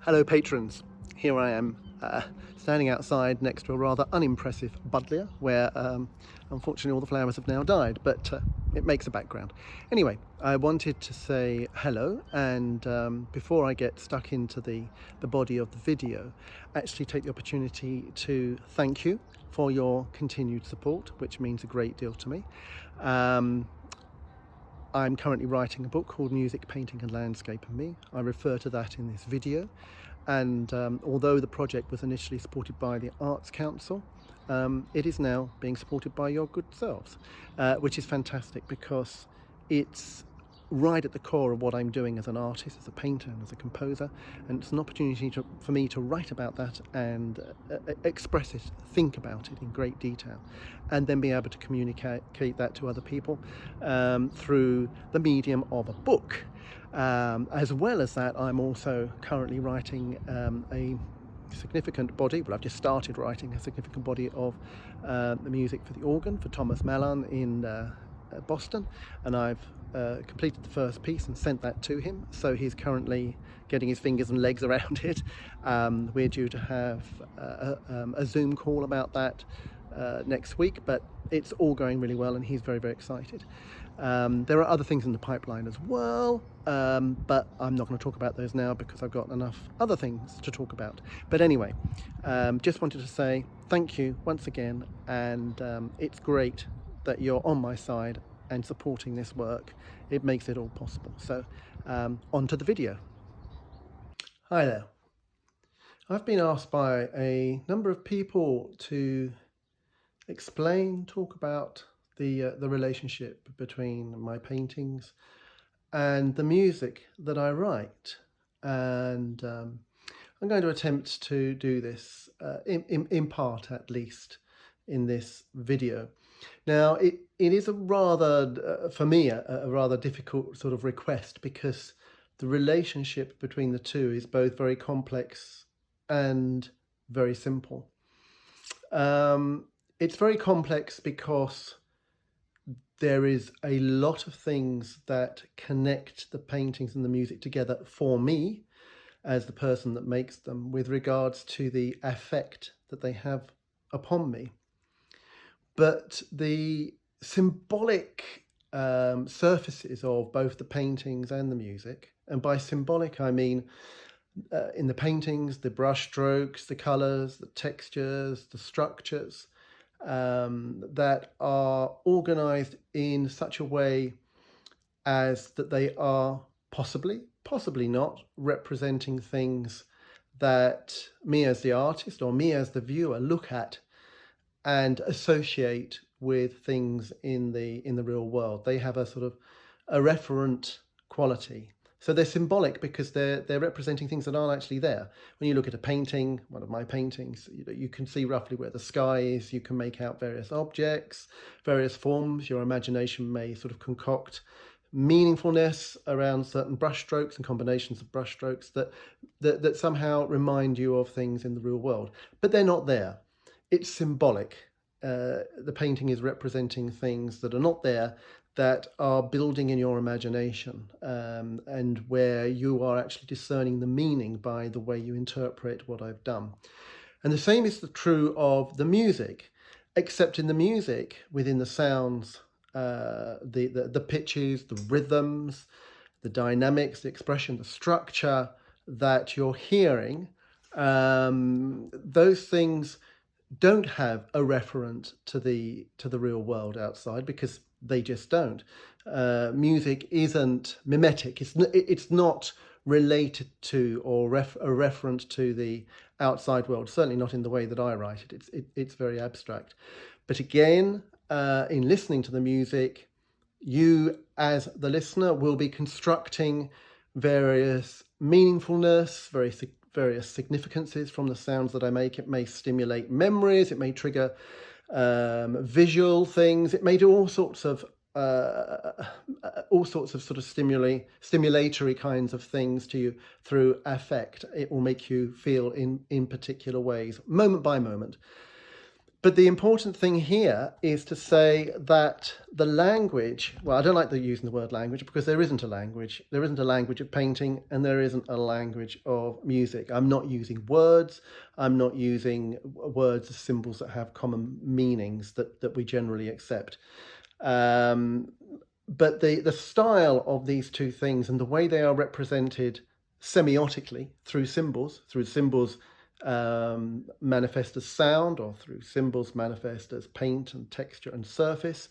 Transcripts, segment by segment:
Hello patrons, here I am standing outside next to a rather unimpressive buddleia where unfortunately all the flowers have now died, but it makes a background. Anyway, I wanted to say hello, and before I get stuck into the body of the video, actually take the opportunity to thank you for your continued support, which means a great deal to me. I'm currently writing a book called Music, Painting and Landscape and Me. I refer to that in this video, and although the project was initially supported by the Arts Council, it is now being supported by your good selves, which is fantastic because it's right at the core of what I'm doing as an artist, as a painter and as a composer, and it's an opportunity for me to write about that and express it, think about it in great detail, and then be able to communicate that to other people through the medium of a book. As well as that, I'm also currently writing a significant body, well, I've just started writing a significant body of the music for the organ for Thomas Mallan in Boston, and I've completed the first piece and sent that to him, so he's currently getting his fingers and legs around it. We're due to have a Zoom call about that next week, but it's all going really well and he's very, very excited. There are other things in the pipeline as well, but I'm not going to talk about those now because I've got enough other things to talk about. But anyway, just wanted to say thank you once again, and it's great that you're on my side and supporting this work. It makes it all possible. So on to the video. Hi there. I've been asked by a number of people to talk about the relationship between my paintings and the music that I write, and I'm going to attempt to do this in part, at least, in this video. Now, it is a rather, for me, a rather difficult sort of request, because the relationship between the two is both very complex and very simple. It's very complex because there is a lot of things that connect the paintings and the music together for me as the person that makes them, with regards to the effect that they have upon me. But the symbolic surfaces of both the paintings and the music, and by symbolic I mean in the paintings, the brush strokes, the colours, the textures, the structures, that are organised in such a way as that they are possibly not representing things that me as the artist or me as the viewer look at and associate with things in the real world. They have a sort of a referent quality. So they're symbolic because they're representing things that aren't actually there. When you look at a painting, one of my paintings, you can see roughly where the sky is. You can make out various objects, various forms. Your imagination may sort of concoct meaningfulness around certain brushstrokes and combinations of brushstrokes that somehow remind you of things in the real world. But they're not there. It's symbolic. The painting is representing things that are not there, that are building in your imagination, and where you are actually discerning the meaning by the way you interpret what I've done. And the same is true of the music, except in the music, within the sounds, the pitches, the rhythms, the dynamics, the expression, the structure that you're hearing, those things don't have a referent to the real world outside, because they just don't. Music isn't mimetic. It's not related to or a referent to the outside world. Certainly not in the way that I write it. It's very abstract. But again, in listening to the music, you as the listener will be constructing various meaningfulness, various significances from the sounds that I make. It may stimulate memories, it may trigger visual things, it may do all sorts of sort of stimulatory kinds of things to you through affect. It will make you feel in particular ways, moment by moment. But the important thing here is to say that the language, well, I don't like using the word language because there isn't a language. There isn't a language of painting and there isn't a language of music. I'm not using words. I'm not using words as symbols that have common meanings that we generally accept. But the style of these two things and the way they are represented semiotically through symbols manifest as sound, or through symbols manifest as paint and texture and surface.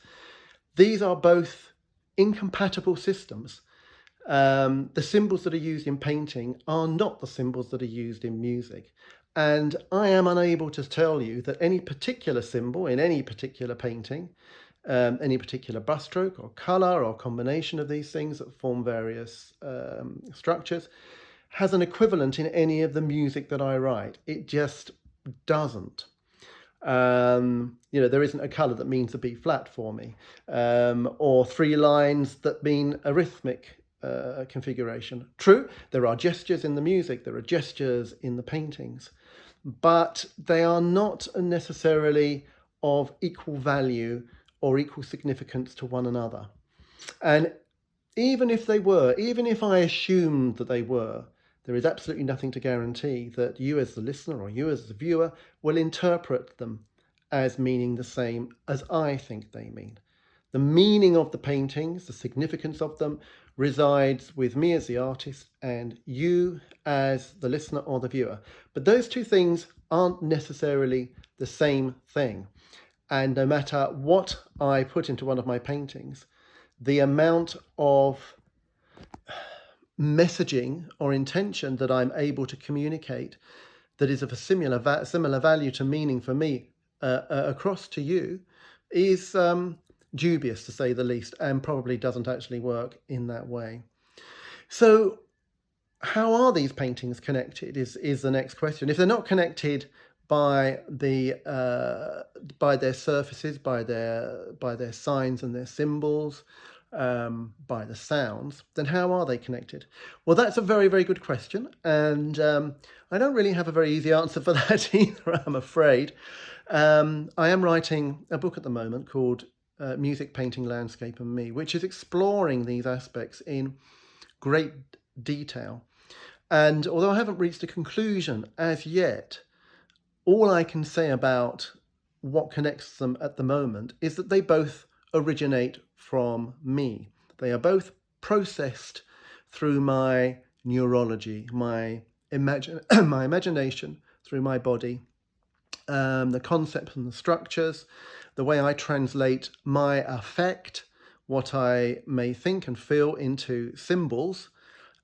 These are both incompatible systems. The symbols that are used in painting are not the symbols that are used in music. And I am unable to tell you that any particular symbol in any particular painting, any particular brushstroke or colour or combination of these things that form various structures, has an equivalent in any of the music that I write. It just doesn't. There isn't a colour that means a B flat for me, or three lines that mean a rhythmic configuration. True, there are gestures in the music, there are gestures in the paintings, but they are not necessarily of equal value or equal significance to one another. And even if they were, even if I assumed that they were, there is absolutely nothing to guarantee that you as the listener or you as the viewer will interpret them as meaning the same as I think they mean. The meaning of the paintings, the significance of them, resides with me as the artist and you as the listener or the viewer. But those two things aren't necessarily the same thing. And no matter what I put into one of my paintings, the amount of messaging or intention that I'm able to communicate that is of a similar value to meaning for me across to you is dubious, to say the least, and probably doesn't actually work in that way. So how are these paintings connected is the next question. If they're not connected by their surfaces, by their signs and their symbols, by the sounds, then how are they connected? Well, that's a very, very good question. And I don't really have a very easy answer for that either, I'm afraid. I am writing a book at the moment called Music, Painting, Landscape and Me, which is exploring these aspects in great detail. And although I haven't reached a conclusion as yet, all I can say about what connects them at the moment is that they both originate from me. They are both processed through my neurology, my imagination, through my body, the concepts and the structures, the way I translate my affect, what I may think and feel into symbols,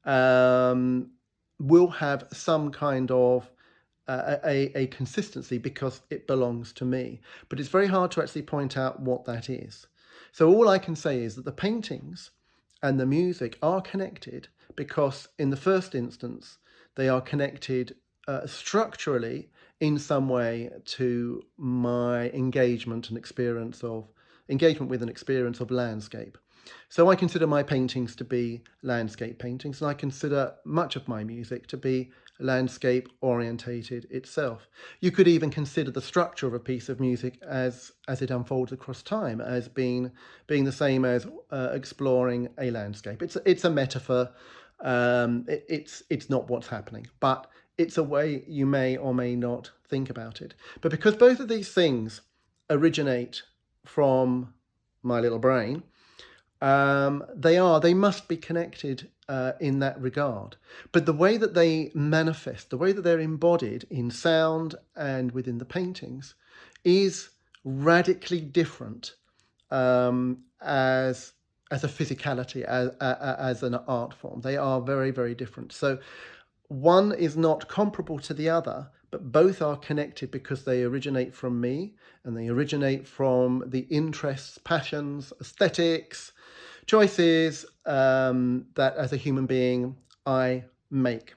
will have some kind of a consistency because it belongs to me. But it's very hard to actually point out what that is. So all I can say is that the paintings and the music are connected because in the first instance, they are connected structurally in some way to my engagement with an experience of landscape. So I consider my paintings to be landscape paintings, and I consider much of my music to be landscape orientated itself. You could even consider the structure of a piece of music as it unfolds across time as being the same as exploring a landscape. It's a metaphor. It's not what's happening, but it's a way you may or may not think about it. But because both of these things originate from my little brain, they must be connected in that regard. But the way that they manifest, the way that they're embodied in sound and within the paintings is radically different as a physicality, as an art form. They are very, very different. So one is not comparable to the other, but both are connected because they originate from me and they originate from the interests, passions, aesthetics, choices that as a human being I make.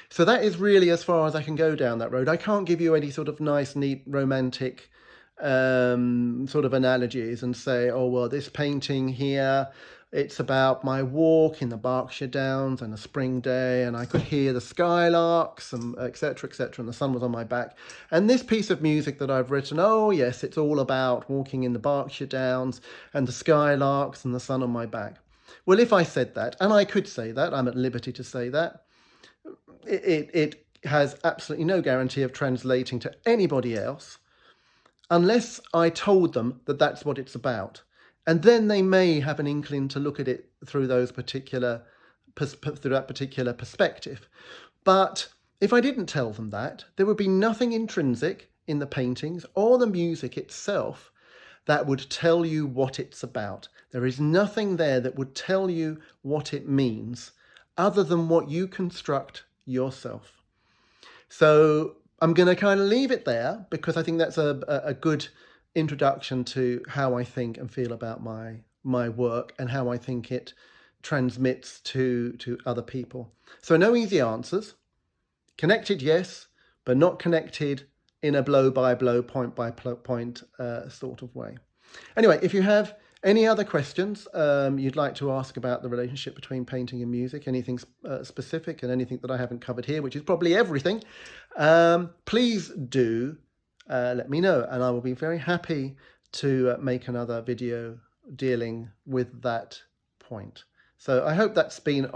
So that is really as far as I can go down that road. I can't give you any sort of nice, neat, romantic sort of analogies and say, oh, well, this painting here It's about my walk in the Berkshire Downs on a spring day, and I could hear the skylarks and etc., etc., and the sun was on my back. And this piece of music that I've written, oh yes, it's all about walking in the Berkshire Downs and the skylarks and the sun on my back. Well, if I said that, and I could say that, I'm at liberty to say that, it has absolutely no guarantee of translating to anybody else unless I told them that that's what it's about. And then they may have an inkling to look at it through that particular perspective. But if I didn't tell them that, there would be nothing intrinsic in the paintings or the music itself that would tell you what it's about. There is nothing there that would tell you what it means other than what you construct yourself. So I'm going to kind of leave it there because I think that's a good introduction to how I think and feel about my work and how I think it transmits to other people. So no easy answers. Connected, yes, but not connected in a blow-by-blow, point-by-point sort of way. Anyway, if you have any other questions you'd like to ask about the relationship between painting and music, anything specific and anything that I haven't covered here, which is probably everything, please do let me know, and I will be very happy to make another video dealing with that point. So I hope that's been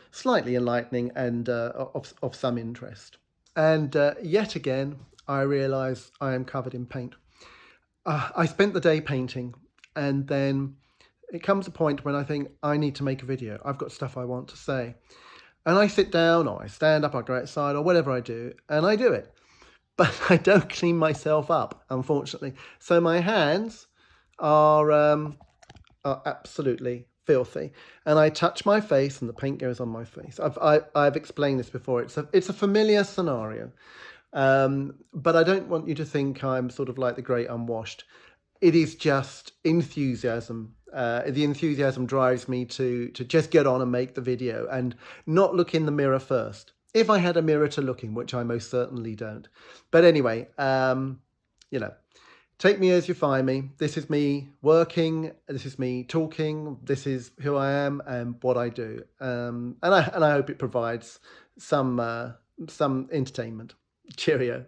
slightly enlightening and of some interest. And yet again, I realise I am covered in paint. I spent the day painting, and then it comes a point when I think I need to make a video. I've got stuff I want to say. And I sit down or I stand up, I go outside or whatever I do, and I do it. But I don't clean myself up, unfortunately. So my hands are absolutely filthy. And I touch my face and the paint goes on my face. I've explained this before. It's a familiar scenario. But I don't want you to think I'm sort of like the great unwashed. It is just enthusiasm. The enthusiasm drives me to just get on and make the video and not look in the mirror first. If I had a mirror to look in, which I most certainly don't. But anyway, take me as you find me. This is me working. This is me talking. This is who I am and what I do. And I hope it provides some entertainment. Cheerio.